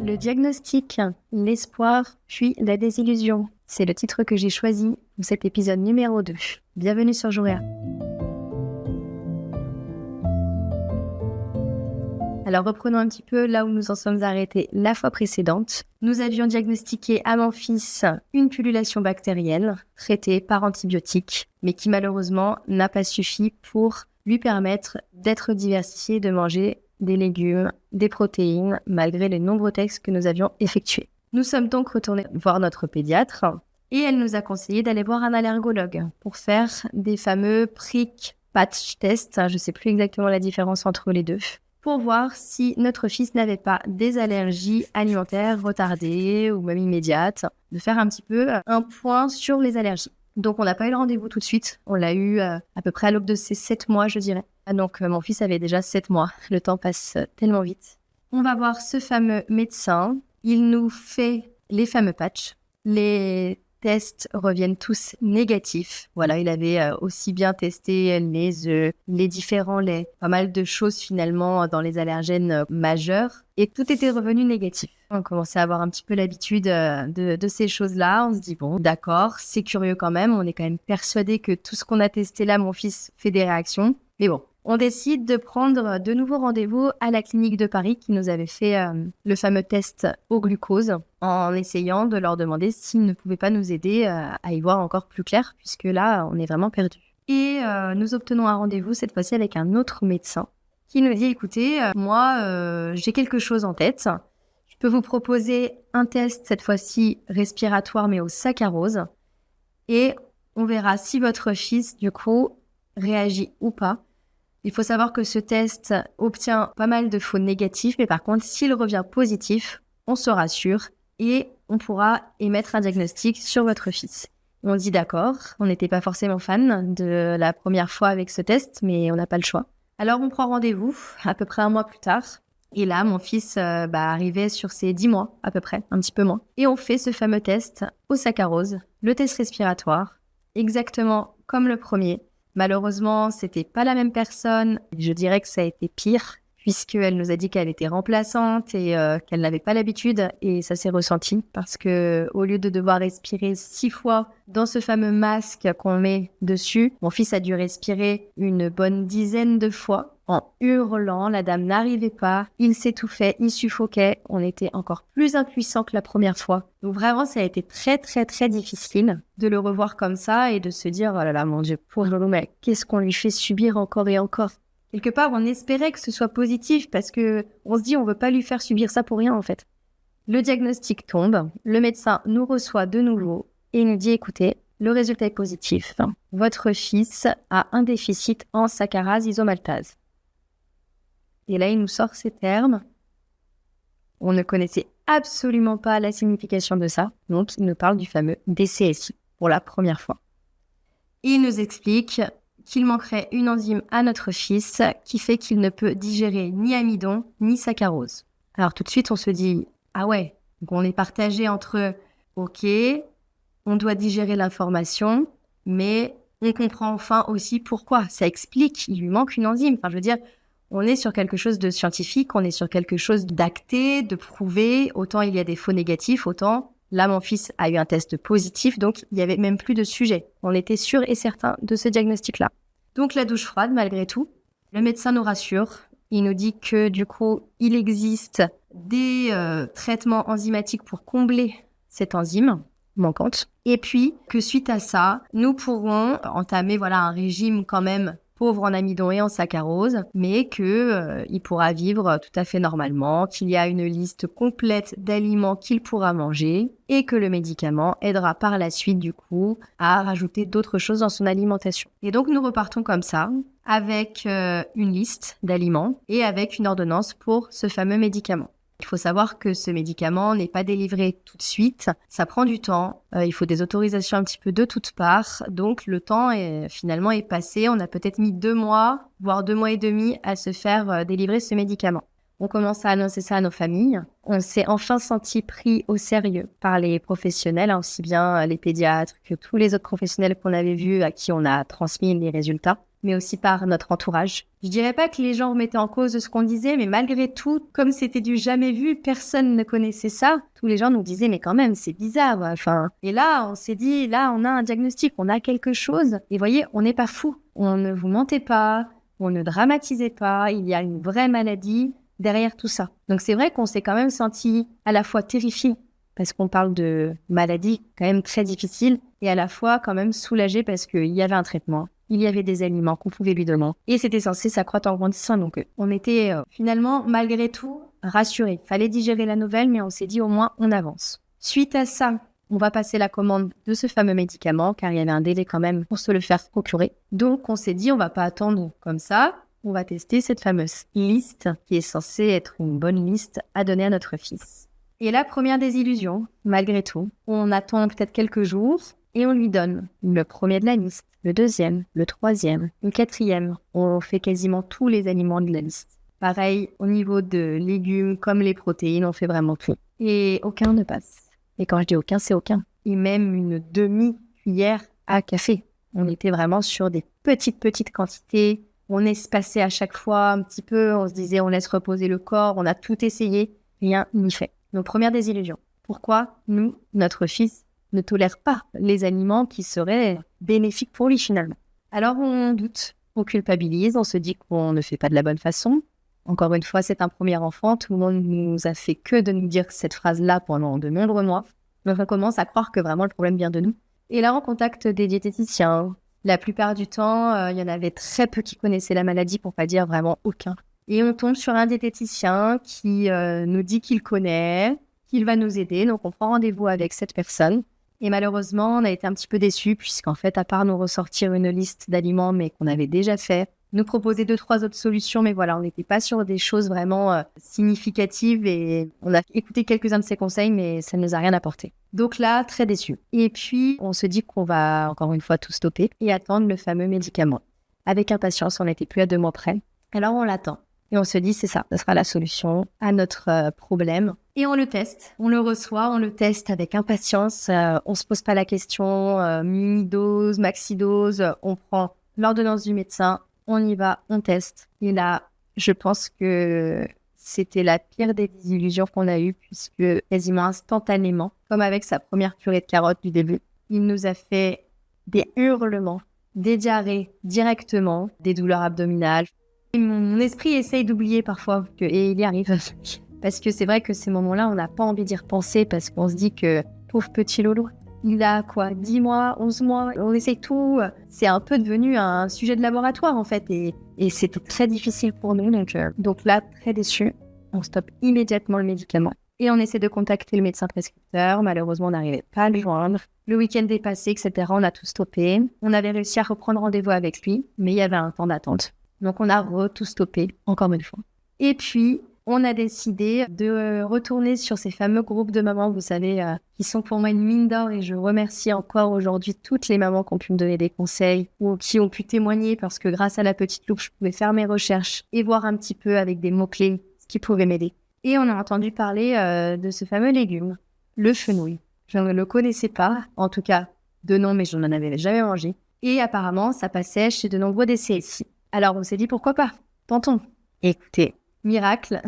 Le diagnostic, l'espoir, puis la désillusion. C'est le titre que j'ai choisi pour cet épisode numéro 2. Bienvenue sur Jouréa. Alors reprenons un petit peu là où nous en sommes arrêtés la fois précédente. Nous avions diagnostiqué à mon fils une pullulation bactérienne traitée par antibiotiques, mais qui malheureusement n'a pas suffi pour lui permettre d'être diversifié, de manger des légumes, des protéines, malgré les nombreux tests que nous avions effectués. Nous sommes donc retournés voir notre pédiatre et elle nous a conseillé d'aller voir un allergologue pour faire des fameux prick patch tests. Je ne sais plus exactement la différence entre les deux, pour voir si notre fils n'avait pas des allergies alimentaires retardées ou même immédiates, de faire un petit peu un point sur les allergies. Donc on n'a pas eu le rendez-vous tout de suite, on l'a eu à peu près à l'aube de ses 7 mois, je dirais. Donc mon fils avait déjà 7 mois, le temps passe tellement vite. On va voir ce fameux médecin, il nous fait les fameux patchs. Les tests reviennent tous négatifs. Voilà, il avait aussi bien testé les œufs, les différents laits, pas mal de choses finalement dans les allergènes majeurs, et tout était revenu négatif. On commençait à avoir un petit peu l'habitude de ces choses-là. On se dit bon, d'accord, c'est curieux quand même. On est quand même persuadé que tout ce qu'on a testé là, mon fils fait des réactions. Mais bon, on décide de prendre de nouveaux rendez-vous à la clinique de Paris qui nous avait fait le fameux test au glucose, en essayant de leur demander s'ils ne pouvaient pas nous aider à y voir encore plus clair, puisque là, on est vraiment perdu. Et nous obtenons un rendez-vous cette fois-ci avec un autre médecin qui nous dit, écoutez, moi, j'ai quelque chose en tête. Je peux vous proposer un test, cette fois-ci respiratoire, mais au saccharose. Et on verra si votre fils, du coup, réagit ou pas. Il faut savoir que ce test obtient pas mal de faux négatifs, mais par contre, s'il revient positif, on se rassure et on pourra émettre un diagnostic sur votre fils. On dit d'accord, on n'était pas forcément fan de la première fois avec ce test, mais on n'a pas le choix. Alors on prend rendez-vous à peu près un mois plus tard. Et là, mon fils arrivait sur ses 10 mois à peu près, un petit peu moins. Et on fait ce fameux test au saccharose, le test respiratoire, exactement comme le premier. Malheureusement, c'était pas la même personne. Je dirais que ça a été pire, puisqu'elle nous a dit qu'elle était remplaçante et qu'elle n'avait pas l'habitude. Et ça s'est ressenti parce que au lieu de devoir respirer 6 fois dans ce fameux masque qu'on met dessus, mon fils a dû respirer une bonne dizaine de fois en hurlant. La dame n'arrivait pas, il s'étouffait, il suffoquait. On était encore plus impuissants que la première fois. Donc vraiment, ça a été très très très difficile de le revoir comme ça et de se dire « Oh là là, mon Dieu, pauvre Loulou, mais qu'est-ce qu'on lui fait subir encore et encore ?» Quelque part, on espérait que ce soit positif parce que on se dit on veut pas lui faire subir ça pour rien en fait. Le diagnostic tombe, le médecin nous reçoit de nouveau et il nous dit « Écoutez, le résultat est positif. Votre fils a un déficit en saccharase isomaltase. » Et là, il nous sort ces termes. On ne connaissait absolument pas la signification de ça. Donc, il nous parle du fameux DCSI pour la première fois. Et il nous explique qu'il manquerait une enzyme à notre fils qui fait qu'il ne peut digérer ni amidon ni saccharose. Alors, tout de suite, on se dit « Ah ouais, donc on est partagé entre « Ok, on doit digérer l'information, mais on comprend enfin aussi pourquoi. Ça explique, il lui manque une enzyme. » Enfin, je veux dire, on est sur quelque chose de scientifique, on est sur quelque chose d'acté, de prouvé. Autant il y a des faux négatifs, autant là, mon fils a eu un test positif, donc il n'y avait même plus de sujet. On était sûr et certain de ce diagnostic-là. Donc la douche froide, malgré tout. Le médecin nous rassure. Il nous dit que du coup, il existe des traitements enzymatiques pour combler cette enzyme manquante. Et puis, que suite à ça, nous pourrons entamer un régime quand même pauvre en amidon et en saccharose, mais qu'il pourra vivre tout à fait normalement, qu'il y a une liste complète d'aliments qu'il pourra manger et que le médicament aidera par la suite du coup à rajouter d'autres choses dans son alimentation. Et donc nous repartons comme ça avec une liste d'aliments et avec une ordonnance pour ce fameux médicament. Il faut savoir que ce médicament n'est pas délivré tout de suite, ça prend du temps, il faut des autorisations un petit peu de toutes parts, donc le temps finalement est passé, on a peut-être mis 2 mois, voire 2 mois et demi à se faire délivrer ce médicament. On commence à annoncer ça à nos familles, on s'est enfin senti pris au sérieux par les professionnels, aussi bien les pédiatres que tous les autres professionnels qu'on avait vus à qui on a transmis les résultats. mais aussi par notre entourage. Je dirais pas que les gens remettaient en cause ce qu'on disait, mais malgré tout, comme c'était du jamais vu, personne ne connaissait ça. Tous les gens nous disaient, mais quand même, c'est bizarre. Enfin, et là, on s'est dit, là, on a un diagnostic, on a quelque chose. Et voyez, on n'est pas fou. On ne vous mentait pas, on ne dramatisait pas. Il y a une vraie maladie derrière tout ça. Donc c'est vrai qu'on s'est quand même senti à la fois terrifié parce qu'on parle de maladie quand même très difficile et à la fois quand même soulagé parce qu'il y avait un traitement, il y avait des aliments qu'on pouvait lui donner et c'était censé s'accroître en grandissant. Donc on était finalement malgré tout rassurés. Fallait digérer la nouvelle mais on s'est dit au moins on avance. Suite à ça, on va passer la commande de ce fameux médicament car il y avait un délai quand même pour se le faire procurer. Donc on s'est dit on va pas attendre comme ça. On va tester cette fameuse liste qui est censée être une bonne liste à donner à notre fils. Et la première désillusion, malgré tout, on attend peut-être quelques jours et on lui donne le premier de la liste, le deuxième, le troisième, le quatrième. On fait quasiment tous les aliments de la liste. Pareil, au niveau de légumes comme les protéines, on fait vraiment tout. Et aucun ne passe. Et quand je dis aucun, c'est aucun. Et même une demi-cuillère à café. On était vraiment sur des petites quantités. On espacait à chaque fois un petit peu, on se disait on laisse reposer le corps, on a tout essayé, rien n'y fait. Donc première désillusion. Pourquoi nous, notre fils, ne tolère pas les aliments qui seraient bénéfiques pour lui finalement? Alors on doute, on culpabilise, on se dit qu'on ne fait pas de la bonne façon. Encore une fois, c'est un premier enfant, tout le monde nous a fait que de nous dire cette phrase-là pendant de nombreux mois. Donc on commence à croire que vraiment le problème vient de nous. Et là on contacte des diététiciens. La plupart du temps, il y en avait très peu qui connaissaient la maladie, pour pas dire vraiment aucun. Et on tombe sur un diététicien qui nous dit qu'il connaît, qu'il va nous aider. Donc on prend rendez-vous avec cette personne. Et malheureusement, on a été un petit peu déçus, puisqu'en fait, à part nous ressortir une liste d'aliments, mais qu'on avait déjà fait, nous proposer 2-3 autres solutions, mais voilà, on n'était pas sur des choses vraiment significatives et on a écouté quelques-uns de ses conseils, mais ça ne nous a rien apporté. Donc là, très déçus. Et puis, on se dit qu'on va encore une fois tout stopper et attendre le fameux médicament. Avec impatience, on n'était plus à 2 mois près. Alors on l'attend. Et on se dit, c'est ça sera la solution à notre problème. Et on le teste, on le reçoit, on le teste avec impatience. On se pose pas la question, mini-dose, maxi-dose, on prend l'ordonnance du médecin, on y va, on teste. Et là, je pense que c'était la pire des désillusions qu'on a eues, puisque quasiment instantanément, comme avec sa première purée de carottes du début, il nous a fait des hurlements, des diarrhées directement, des douleurs abdominales. Et mon esprit essaye d'oublier parfois, et il y arrive. Parce que c'est vrai que ces moments-là, on n'a pas envie d'y repenser, parce qu'on se dit que, pauvre petit Lolo, il a quoi, 10 mois, 11 mois, on essaye tout. C'est un peu devenu un sujet de laboratoire en fait et c'était très difficile pour nous. Donc là, très déçu, on stoppe immédiatement le médicament et on essaie de contacter le médecin prescripteur. Malheureusement, on n'arrivait pas à le joindre. Le week-end est passé, etc. On a tout stoppé. On avait réussi à reprendre rendez-vous avec lui, mais il y avait un temps d'attente. Donc on a tout stoppé, encore une fois. Et puis, on a décidé de retourner sur ces fameux groupes de mamans, vous savez, qui sont pour moi une mine d'or et je remercie encore aujourd'hui toutes les mamans qui ont pu me donner des conseils ou qui ont pu témoigner parce que grâce à la petite loupe, je pouvais faire mes recherches et voir un petit peu avec des mots-clés ce qui pouvait m'aider. Et on a entendu parler de ce fameux légume, le fenouil. Je ne le connaissais pas, en tout cas de nom, mais je n'en avais jamais mangé. Et apparemment, ça passait chez de nombreux DCSI. Alors on s'est dit pourquoi pas, tentons. Écoutez, miracle,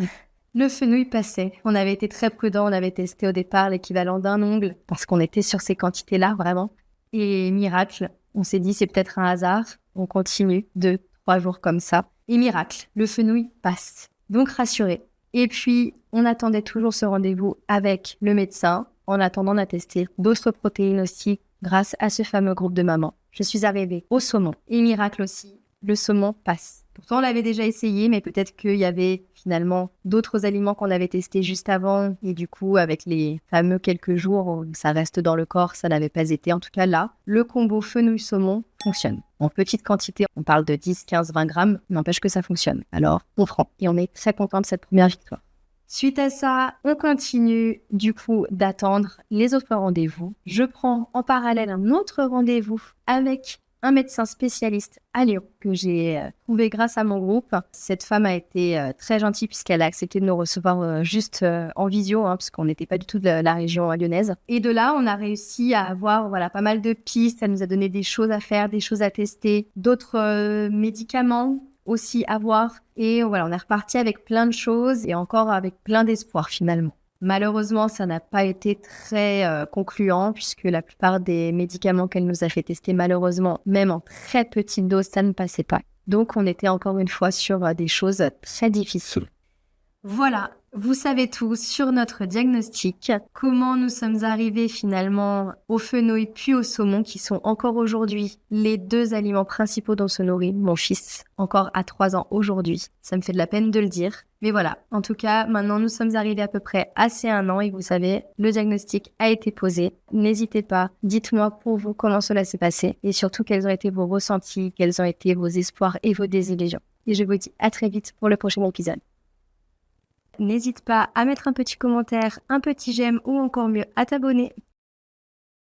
le fenouil passait. On avait été très prudents, on avait testé au départ l'équivalent d'un ongle parce qu'on était sur ces quantités-là, vraiment. Et miracle, on s'est dit c'est peut-être un hasard. On continue 2-3 jours comme ça. Et miracle, le fenouil passe. Donc rassuré. Et puis, on attendait toujours ce rendez-vous avec le médecin. En attendant, on a testé d'autres protéines aussi grâce à ce fameux groupe de mamans. Je suis arrivée au saumon. Et miracle aussi, le saumon passe. Pourtant, on l'avait déjà essayé, mais peut-être qu'il y avait finalement d'autres aliments qu'on avait testés juste avant. Et du coup, avec les fameux quelques jours où ça reste dans le corps, ça n'avait pas été. En tout cas, là, le combo fenouil-saumon fonctionne. En petite quantité, on parle de 10, 15, 20 grammes, n'empêche que ça fonctionne. Alors, on prend. Et on est très content de cette première victoire. Suite à ça, on continue du coup d'attendre les autres rendez-vous. Je prends en parallèle un autre rendez-vous avec un médecin spécialiste à Lyon que j'ai trouvé grâce à mon groupe. Cette femme a été très gentille puisqu'elle a accepté de nous recevoir juste en visio, parce qu'on n'était pas du tout de la région lyonnaise. Et de là, on a réussi à avoir pas mal de pistes. Elle nous a donné des choses à faire, des choses à tester, d'autres médicaments aussi à voir. Et on est reparti avec plein de choses et encore avec plein d'espoir finalement. Malheureusement, ça n'a pas été très concluant puisque la plupart des médicaments qu'elle nous a fait tester, malheureusement, même en très petite dose, ça ne passait pas. Donc, on était encore une fois sur des choses très difficiles. Voilà, vous savez tout sur notre diagnostic, comment nous sommes arrivés finalement aux fenouil puis au saumon qui sont encore aujourd'hui les 2 aliments principaux dont se nourrit mon fils, encore à 3 ans aujourd'hui. Ça me fait de la peine de le dire. Mais voilà, en tout cas, maintenant nous sommes arrivés à peu près à ces 1 an et vous savez, le diagnostic a été posé. N'hésitez pas, dites-moi pour vous comment cela s'est passé et surtout quels ont été vos ressentis, quels ont été vos espoirs et vos désillusions. Et je vous dis à très vite pour le prochain épisode. N'hésite pas à mettre un petit commentaire, un petit j'aime ou encore mieux à t'abonner